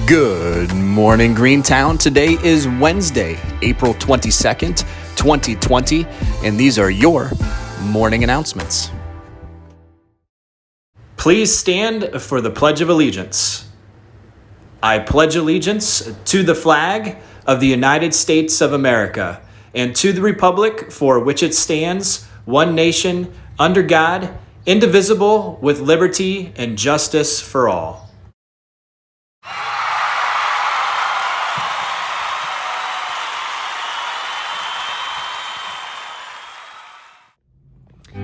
Good morning, Greentown. Today is Wednesday, April 22nd, 2020, and these are your morning announcements. Please stand for the Pledge of Allegiance. I pledge allegiance to the flag of the United States of America and to the republic for which it stands, one nation, under God, indivisible, with liberty and justice for all.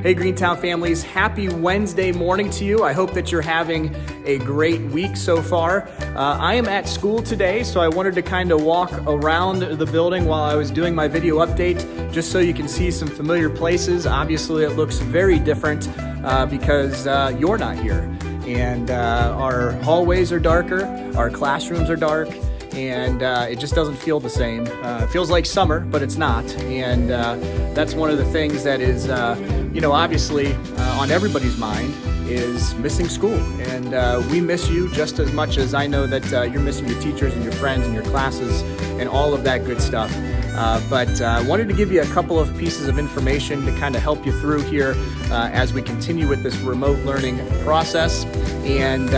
Hey Greentown families, happy Wednesday morning to you. I hope that you're having a great week so far. I am at school today, so I wanted to kind of walk around the building while I was doing my video update, just so you can see some familiar places. Obviously, it looks very different because you're not here. And our hallways are darker, our classrooms are dark, and it just doesn't feel the same. It feels like summer, but it's not. And that's one of the things that is, obviously on everybody's mind is missing school. And we miss you just as much as I know that you're missing your teachers and your friends and your classes and all of that good stuff. But I wanted to give you a couple of pieces of information to kind of help you through here as we continue with this remote learning process. And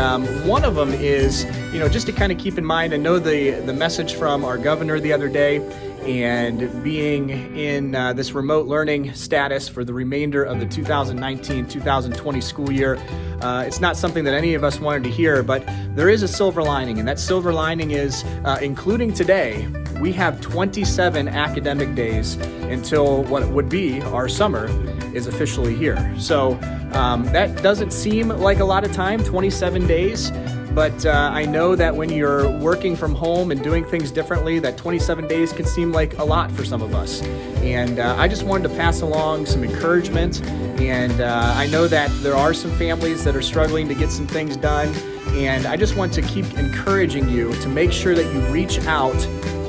one of them is, just to kind of keep in mind, I know the message from our governor the other day, and being in this remote learning status for the remainder of the 2019-2020 school year, it's not something that any of us wanted to hear, but there is a silver lining, and that silver lining is, including today, we have 27 academic days until what would be our summer is officially here. So that doesn't seem like a lot of time, 27 days, but I know that when you're working from home and doing things differently, that 27 days can seem like a lot for some of us. And I just wanted to pass along some encouragement. And I know that there are some families that are struggling to get some things done. And I just want to keep encouraging you to make sure that you reach out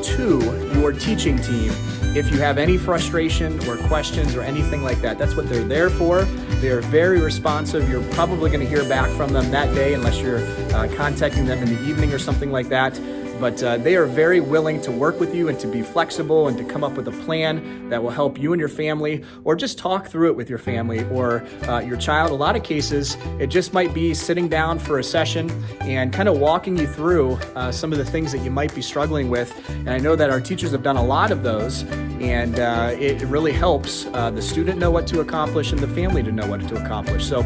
to your teaching team if you have any frustration or questions or anything like that. That's what they're there for. They're very responsive. You're probably going to hear back from them that day unless you're contacting them in the evening or something like that. But they are very willing to work with you and to be flexible and to come up with a plan that will help you and your family, or just talk through it with your family or your child. A lot of cases, it just might be sitting down for a session and kind of walking you through some of the things that you might be struggling with. And I know that our teachers have done a lot of those, and it really helps the student know what to accomplish and the family to know what to accomplish. So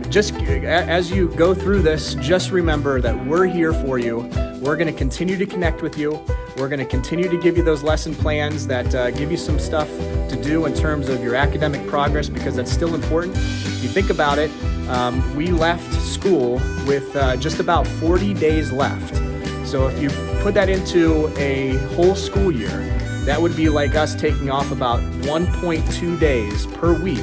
just as you go through this, just remember that we're here for you. We're going to continue to connect with you. We're going to continue to give you those lesson plans that give you some stuff to do in terms of your academic progress, because that's still important. If you think about it, we left school with just about 40 days left. So if you put that into a whole school year, that would be like us taking off about 1.2 days per week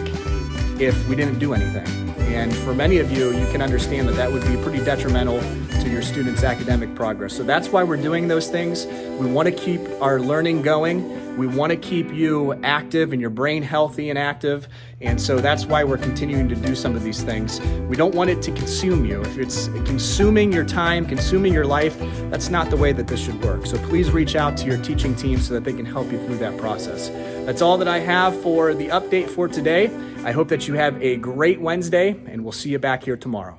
if we didn't do anything. And for many of you, you can understand that that would be pretty detrimental to your students' academic progress. So that's why we're doing those things. We want to keep our learning going. We want to keep you active and your brain healthy and active. And so that's why we're continuing to do some of these things. We don't want it to consume you. If it's consuming your time, consuming your life, that's not the way that this should work. So please reach out to your teaching team so that they can help you through that process. That's all that I have for the update for today. I hope that you have a great Wednesday, and we'll see you back here tomorrow.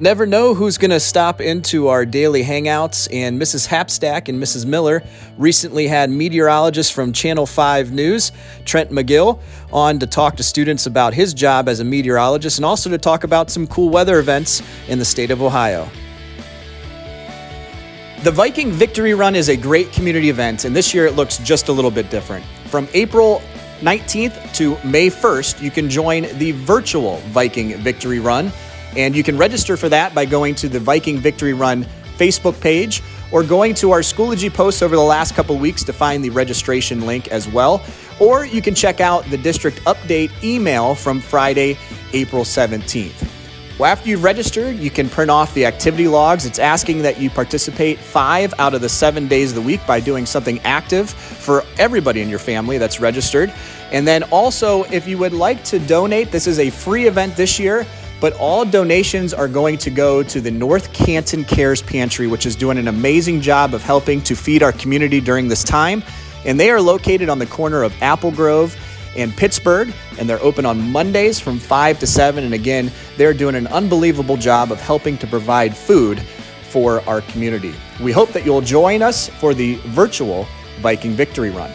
Never know who's going to stop into our daily hangouts, and Mrs. Hapstack and Mrs. Miller recently had meteorologist from Channel 5 News, Trent McGill, on to talk to students about his job as a meteorologist and also to talk about some cool weather events in the state of Ohio. The Viking Victory Run is a great community event, and this year it looks just a little bit different. From April 19th to May 1st, you can join the virtual Viking Victory Run, and you can register for that by going to the Viking Victory Run Facebook page or going to our Schoology posts over the last couple weeks to find the registration link as well. Or you can check out the district update email from Friday, April 17th. Well, after you've registered, you can print off the activity logs. It's asking that you participate 5 out of the 7 days of the week by doing something active for everybody in your family that's registered. And then also, if you would like to donate, this is a free event this year. But all donations are going to go to the North Canton Cares Pantry, which is doing an amazing job of helping to feed our community during this time. And they are located on the corner of Apple Grove and Pittsburgh, and they're open on Mondays from 5 to 7. And again, they're doing an unbelievable job of helping to provide food for our community. We hope that you'll join us for the virtual Viking Victory Run.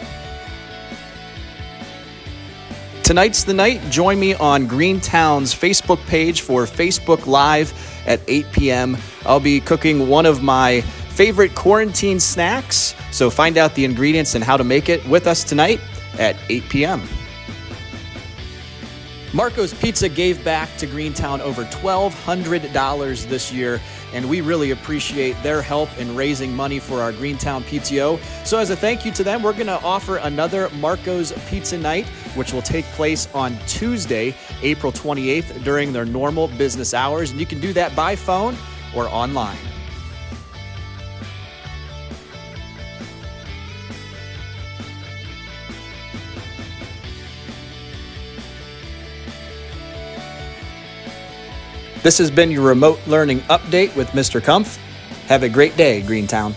Tonight's the night. Join me on Greentown's Facebook page for Facebook Live at 8 p.m. I'll be cooking one of my favorite quarantine snacks, so find out the ingredients and how to make it with us tonight at 8 p.m. Marco's Pizza gave back to Greentown over $1,200 this year, and we really appreciate their help in raising money for our Greentown PTO. So as a thank you to them, we're going to offer another Marco's Pizza Night, which will take place on Tuesday, April 28th, during their normal business hours. And you can do that by phone or online. This has been your remote learning update with Mr. Kumpf. Have a great day, Greentown.